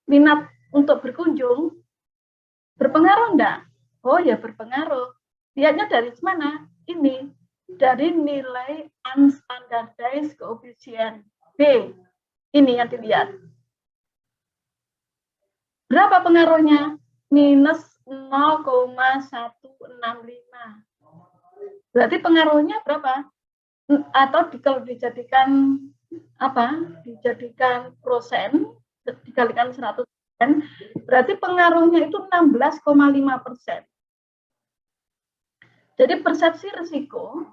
minat untuk berkunjung, berpengaruh enggak? Oh ya berpengaruh. Lihatnya dari mana? Ini, dari nilai unstandardized coefficient B. Ini yang dilihat. Berapa pengaruhnya? Minus 0,165. Berarti pengaruhnya berapa? Atau kalau dijadikan apa? Dijadikan persen, dikalikan 100%, berarti pengaruhnya itu 16,5%. Jadi persepsi risiko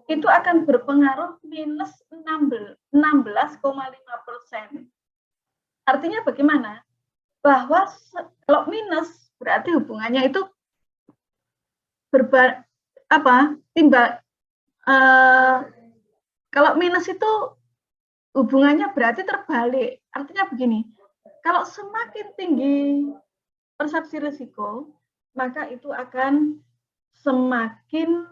itu akan berpengaruh minus 16,5%. Artinya bagaimana? Bahwa kalau minus berarti hubungannya itu kalau minus itu hubungannya berarti terbalik. Artinya begini, kalau semakin tinggi persepsi risiko, maka itu akan semakin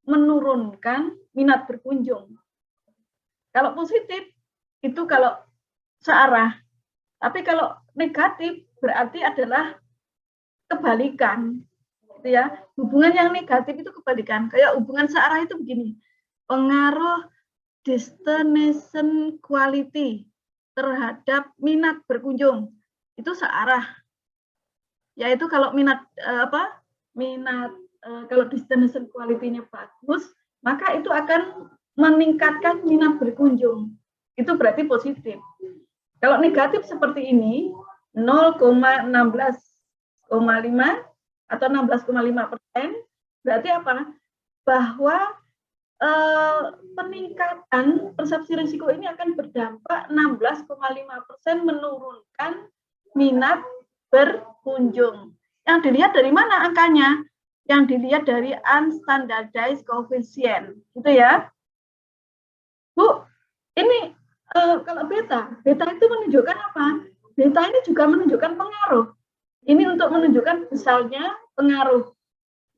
menurunkan minat berkunjung. Kalau positif, itu kalau searah. Tapi kalau negatif, berarti adalah kebalikan. Gitu ya. Hubungan yang negatif itu kebalikan. Kayak hubungan searah itu begini. Pengaruh destination quality terhadap minat berkunjung. Itu searah. Yaitu kalau minat kalau destination quality-nya bagus, maka itu akan meningkatkan minat berkunjung. Itu berarti positif. Kalau negatif seperti ini, 0,16,5 atau 16,5%, berarti apa? Bahwa peningkatan persepsi risiko ini akan berdampak 16,5% menurunkan minat berkunjung. Yang dilihat dari mana angkanya? Yang dilihat dari unstandardized coefficient, gitu ya. Bu, ini kalau beta itu menunjukkan apa? Beta ini juga menunjukkan pengaruh. Ini untuk menunjukkan besarnya pengaruh.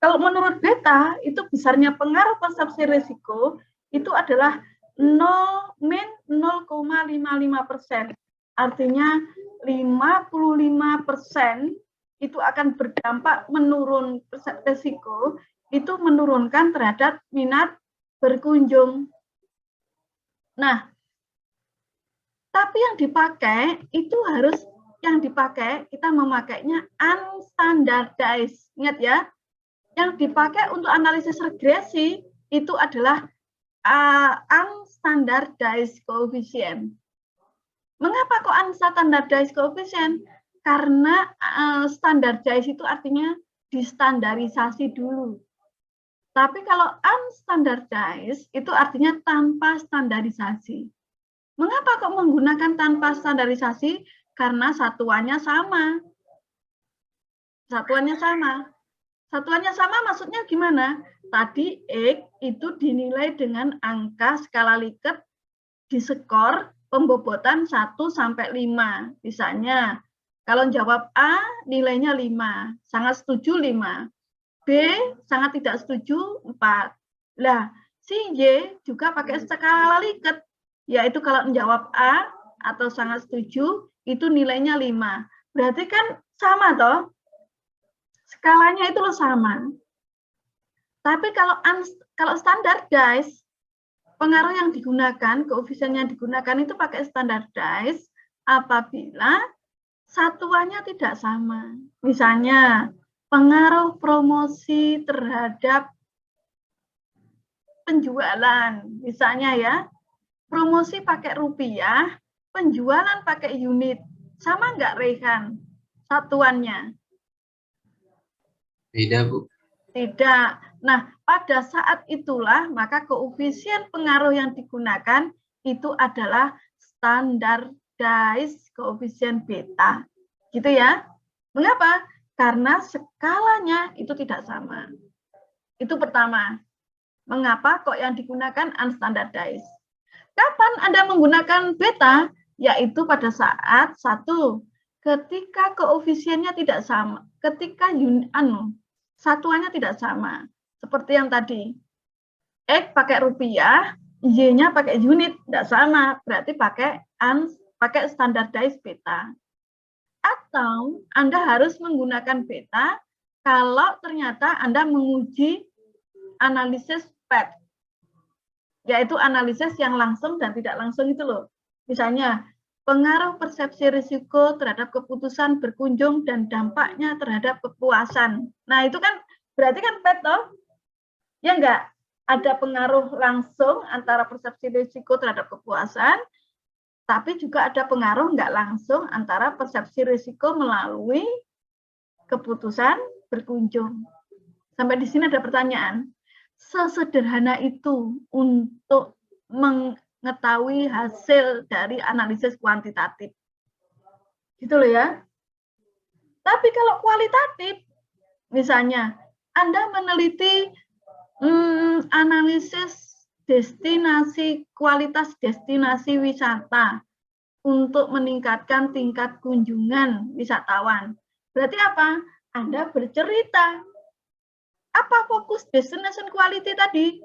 Kalau menurut beta, itu besarnya pengaruh persepsi risiko itu adalah 0,55%. Artinya 55% itu akan berdampak menurun risiko, itu menurunkan terhadap minat berkunjung. Nah, tapi yang dipakai itu harus kita memakainya unstandardized. Ingat ya, yang dipakai untuk analisis regresi itu adalah unstandardized coefficient. Mengapa kok unstandardized coefficient? Karena standardized itu artinya distandarisasi dulu. Tapi kalau unstandardized itu artinya tanpa standarisasi. Mengapa kok menggunakan tanpa standarisasi? Karena satuannya sama. Satuannya sama. Satuannya sama maksudnya gimana? Tadi X itu dinilai dengan angka skala Likert di skor pembobotan 1 sampai 5. Misalnya, kalau jawab A nilainya 5, sangat setuju 5. B sangat tidak setuju 4. Lah, si Y juga pakai skala Likert, yaitu kalau menjawab A atau sangat setuju itu nilainya 5. Berarti kan sama toh? Skalanya itu loh sama. Tapi kalau standardized, pengaruh yang digunakan, koefisien yang digunakan itu pakai standardized apabila satuannya tidak sama. Misalnya, pengaruh promosi terhadap penjualan. Misalnya ya, promosi pakai rupiah, penjualan pakai unit. Sama nggak, Rehan? Satuannya? Beda, Bu. Tidak. Nah, pada saat itulah, maka koefisien pengaruh yang digunakan itu adalah standardized koefisien beta. Gitu ya. Mengapa? Karena skalanya itu tidak sama. Itu pertama. Mengapa kok yang digunakan unstandardized? Kapan Anda menggunakan beta? Yaitu pada saat satu, ketika koefisiennya tidak sama, ketika satuannya tidak sama. Seperti yang tadi, X pakai rupiah, Y-nya pakai unit, tidak sama, berarti pakai pakai standardized beta. Atau Anda harus menggunakan beta kalau ternyata Anda menguji analisis PET, yaitu analisis yang langsung dan tidak langsung itu loh. Misalnya, pengaruh persepsi risiko terhadap keputusan berkunjung dan dampaknya terhadap kepuasan. Nah, itu kan berarti kan PET toh? Ya enggak? Ada pengaruh langsung antara persepsi risiko terhadap kepuasan, tapi juga ada pengaruh enggak langsung antara persepsi risiko melalui keputusan berkunjung. Sampai di sini ada pertanyaan. Sesederhana itu untuk mengetahui hasil dari analisis kuantitatif. Gitu loh ya. Tapi kalau kualitatif, misalnya Anda meneliti analisis destinasi, kualitas destinasi wisata untuk meningkatkan tingkat kunjungan wisatawan. Berarti apa? Anda bercerita. Apa fokus destination quality tadi?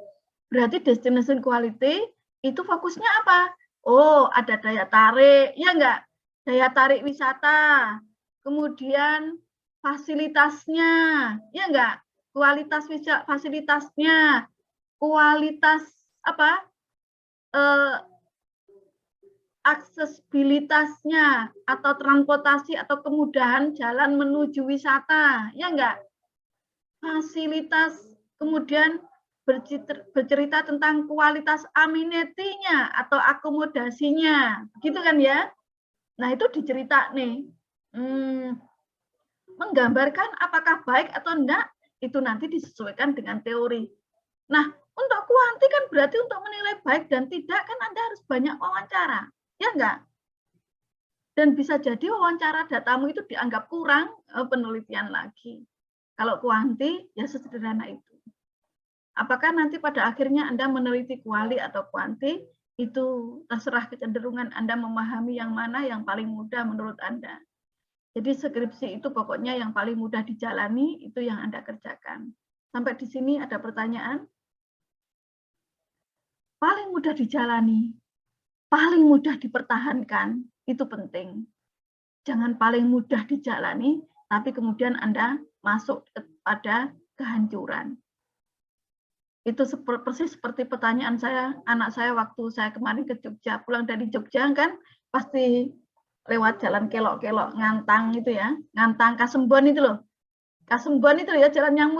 Berarti destination quality itu fokusnya apa? Oh, ada daya tarik, ya enggak? Daya tarik wisata. Kemudian fasilitasnya, ya enggak? Kualitas fasilitasnya, kualitas apa? Aksesibilitasnya atau transportasi atau kemudahan jalan menuju wisata, ya enggak? Fasilitas, kemudian bercerita tentang kualitas amenity-nya atau akomodasinya, gitu kan ya? Nah, itu dicerita nih. Menggambarkan apakah baik atau enggak, itu nanti disesuaikan dengan teori. Nah, untuk kuanti kan berarti untuk menilai baik dan tidak kan Anda harus banyak wawancara, ya enggak? Dan bisa jadi wawancara datamu itu dianggap kurang, penelitian lagi. Kalau kuanti, ya sesederhana itu. Apakah nanti pada akhirnya Anda meneliti kuali atau kuanti, itu terserah kecenderungan Anda memahami yang mana yang paling mudah menurut Anda. Jadi skripsi itu pokoknya yang paling mudah dijalani, itu yang Anda kerjakan. Sampai di sini ada pertanyaan? Paling mudah dijalani, paling mudah dipertahankan, itu penting. Jangan paling mudah dijalani, tapi kemudian Anda masuk pada kehancuran. Itu persis seperti pertanyaan saya, anak saya waktu saya kemarin ke Jogja, pulang dari Jogja kan, pasti lewat jalan kelok-kelok Ngantang itu ya, Ngantang Kasembon itu loh. Kasembon itu ya jalan yang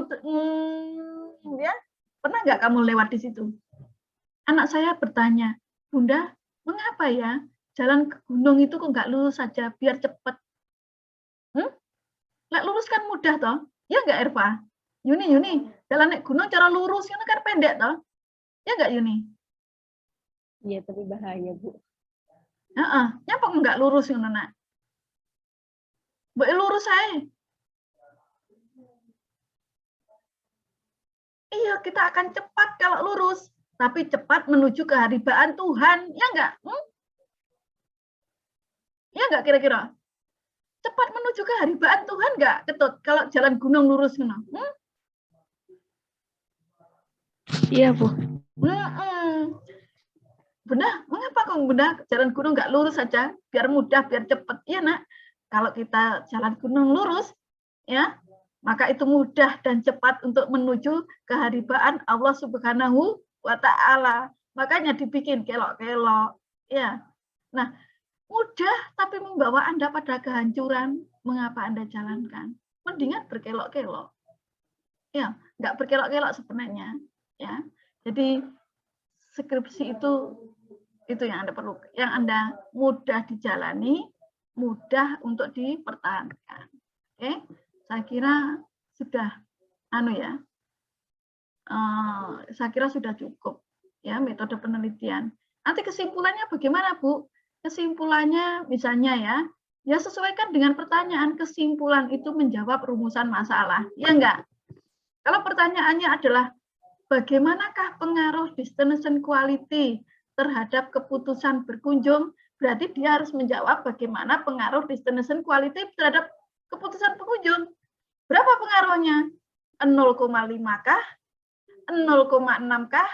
ya. Pernah nggak kamu lewat di situ? Anak saya bertanya, Bunda, mengapa ya jalan ke gunung itu kok nggak lurus saja biar cepat? Lek lurus kan mudah toh? Ya nggak Erva? Yuni, jalan naik gunung cara lurus itu kan pendek toh? Ya nggak Yuni? Iya, tapi bahaya, Bu. Nyapa nggak lurus ngono nak? Mbok lurus aja. Iya, kita akan cepat kalau lurus, tapi cepat menuju keharibaan Tuhan, ya enggak? Ya enggak kira-kira? Cepat menuju keharibaan Tuhan enggak, Ketut? Kalau jalan gunung lurus ngono. Iya, Bu. Bunda, mengapa kok Bunda jalan gunung enggak lurus saja? Biar mudah, biar cepat. Iya, Nak. Kalau kita jalan gunung lurus, ya, maka itu mudah dan cepat untuk menuju keharibaan Allah Subhanahu wa Ta'ala. Makanya dibikin kelok-kelok. Ya. Nah, mudah tapi membawa Anda pada kehancuran. Mengapa Anda jalankan? Mendingan berkelok-kelok. Ya, nggak berkelok-kelok sebenarnya. Ya. Jadi skripsi itu yang Anda perlu, yang Anda mudah dijalani, mudah untuk dipertahankan. Oke, saya kira sudah saya kira sudah cukup ya metode penelitian. Nanti kesimpulannya bagaimana, Bu? Kesimpulannya misalnya ya sesuaikan dengan pertanyaan. Kesimpulan itu menjawab rumusan masalah, ya enggak? Kalau pertanyaannya adalah bagaimanakah pengaruh destination quality terhadap keputusan berkunjung, berarti dia harus menjawab bagaimana pengaruh destination quality terhadap keputusan pengunjung. Berapa pengaruhnya? 0,5 kah? 0,6 kah?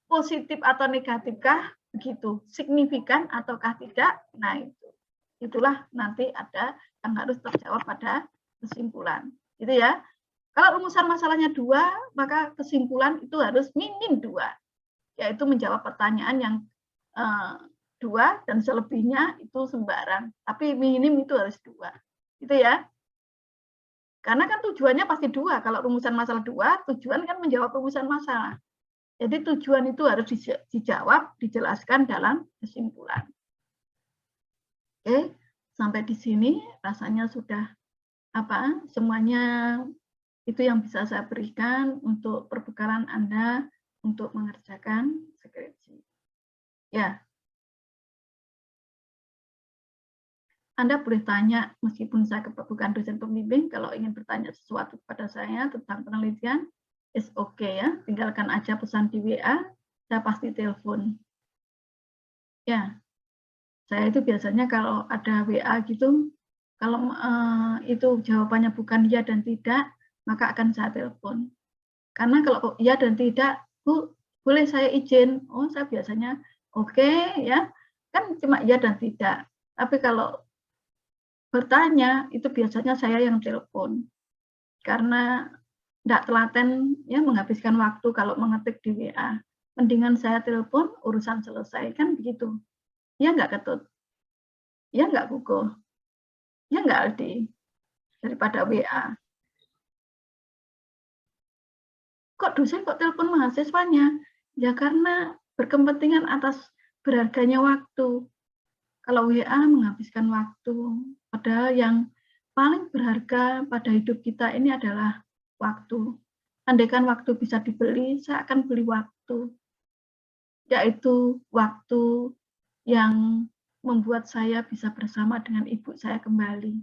Positif atau negatif kah? begitu, signifikan ataukah tidak. Nah, itulah nanti ada yang harus terjawab pada kesimpulan. Gitu ya. Kalau rumusan masalahnya 2, maka kesimpulan itu harus minim 2, yaitu menjawab pertanyaan yang 2 dan selebihnya itu sembarang. Tapi minim itu harus 2. Gitu ya. Karena kan tujuannya pasti 2. Kalau rumusan masalah 2, tujuan kan menjawab rumusan masalah. Jadi tujuan itu harus dijawab, dijelaskan dalam kesimpulan. Oke, sampai di sini rasanya sudah semuanya itu yang bisa saya berikan untuk perbekalan Anda untuk mengerjakan skripsi. Ya. Anda boleh tanya, meskipun saya bukan dosen pembimbing, kalau ingin bertanya sesuatu kepada saya tentang penelitian, is okay ya, tinggalkan aja pesan di WA, saya pasti telepon. Ya, saya itu biasanya kalau ada WA gitu, kalau itu jawabannya bukan ya dan tidak, maka akan saya telepon. Karena kalau ya dan tidak, Bu, boleh saya izin? Oh, saya biasanya oke ya, kan cuma ya dan tidak. Tapi kalau bertanya, itu biasanya saya yang telepon. Karena tidak telaten ya menghabiskan waktu kalau mengetik di WA. Mendingan saya telepon, urusan selesai. Kan begitu. Ya nggak Ketut? Ya nggak Gugo? Ya nggak Aldi? Daripada WA. Kok dosen kok telepon mahasiswanya? Ya karena berkepentingan atas berharganya waktu. Kalau WA menghabiskan waktu, padahal yang paling berharga pada hidup kita ini adalah waktu. Andaikan waktu bisa dibeli, saya akan beli waktu. Yaitu waktu yang membuat saya bisa bersama dengan ibu saya kembali.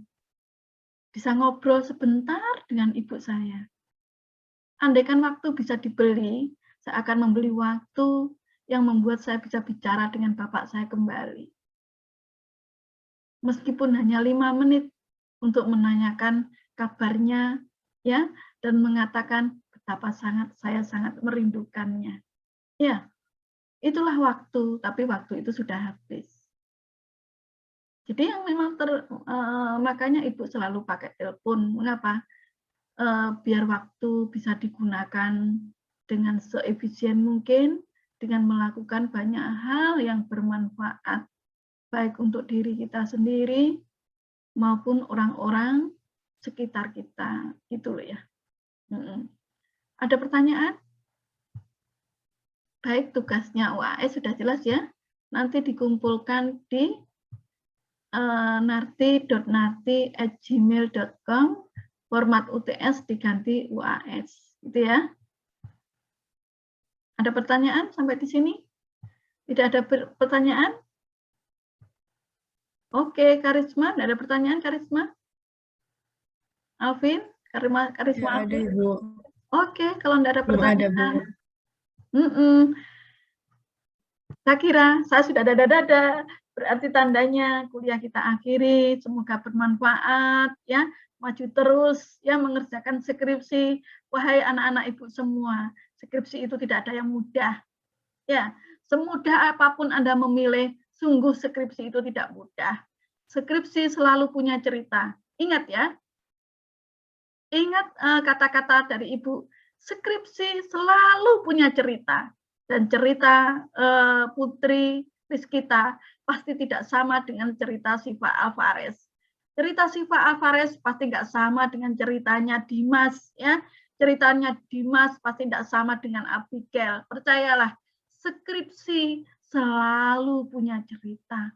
Bisa ngobrol sebentar dengan ibu saya. Andaikan waktu bisa dibeli, saya akan membeli waktu yang membuat saya bisa bicara dengan bapak saya kembali. Meskipun hanya 5 menit untuk menanyakan kabarnya ya dan mengatakan betapa saya sangat merindukannya. Ya, itulah waktu, tapi waktu itu sudah habis. Jadi yang memang makanya Ibu selalu pakai telepon. Mengapa? Biar waktu bisa digunakan dengan seefisien mungkin dengan melakukan banyak hal yang bermanfaat baik untuk diri kita sendiri maupun orang-orang sekitar kita, gitu loh ya. Ada pertanyaan? Baik, tugasnya UAS sudah jelas ya. Nanti dikumpulkan di narti.narti@gmail.com, format UTS diganti UAS, gitu ya. Ada pertanyaan sampai di sini? Tidak ada pertanyaan? Oke, Karisma, ada pertanyaan Karisma? Alvin, Karisma Ada, Alvin? Ibu. Oke, kalau tidak ada Belum pertanyaan. ada, Bu. Saya kira saya sudah dada-dada, berarti tandanya kuliah kita akhiri, semoga bermanfaat, ya, maju terus, ya, mengerjakan skripsi. Wahai anak-anak Ibu semua, skripsi itu tidak ada yang mudah. Ya, semudah apapun Anda memilih, sungguh skripsi itu tidak mudah. Skripsi selalu punya cerita. Ingat ya, ingat kata-kata dari Ibu, skripsi selalu punya cerita. Dan cerita Putri Rizkita pasti tidak sama dengan cerita Siva Alvarez. Cerita Siva Alvarez pasti nggak sama dengan ceritanya Dimas. Ya, ceritanya Dimas pasti tidak sama dengan Abigail. Percayalah, skripsi selalu punya cerita.